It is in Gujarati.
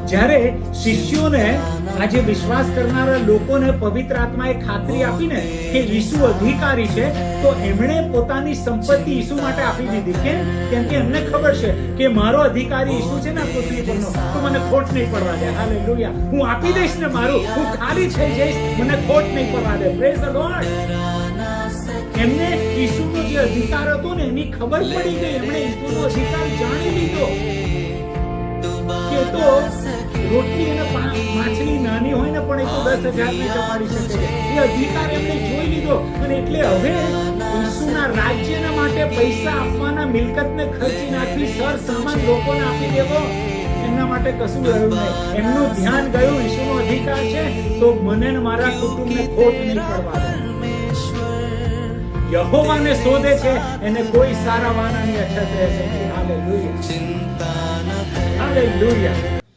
જ્યારે શિષ્યોને આજે વિશ્વાસ કરનારા લોકોને પવિત્ર આત્માએ ખાતરી આપીને કે ઈસુ અધિકારી છે, તો એમણે પોતાની સંપત્તિ ઈસુ માટે આપી દીધી. કેમ કે એમને ખબર છે કે મારો અધિકારી ઈસુ છે ને પૃથ્વી પરનો, તો મને ખોટ નહીં પડવા દે. હાલેલુયા. હું આપી દઈશ ને મારું, હું ખાલી થઈ જઈશ, મને ખોટ નહીં પડવા દે. Praise the lord. એમને ઈસુનો જે અધિકાર હતો ને એની ખબર પડી ગઈ. એમણે ઈસુનો અધિકાર જાણી લીધો કે તો રોટલી અને માછલી નાની હોય ને પણ એ તો 10,000 ને જમાડી શકે છે. એ અધિકાર એમને જોઈ લીધો. અને એટલે હવે ઈસુના રાજ્યના માટે પૈસા આપવાના, મિલકતને ખર્ચી નાખવી, સર સામાન લોકોને આપી દેવો, એમના માટે કશું રહ્યું નહીં. એમનું ધ્યાન ગયું ઈસુનો અધિકાર છે તો મને ને મારા કુટુંબને ખોટ નહીં પડવા દે. યહોવાને શોધે છે એને કોઈ સારા વાનાની અછત રહેશે નહીં. હાલેલુયા. હાલેલુયા.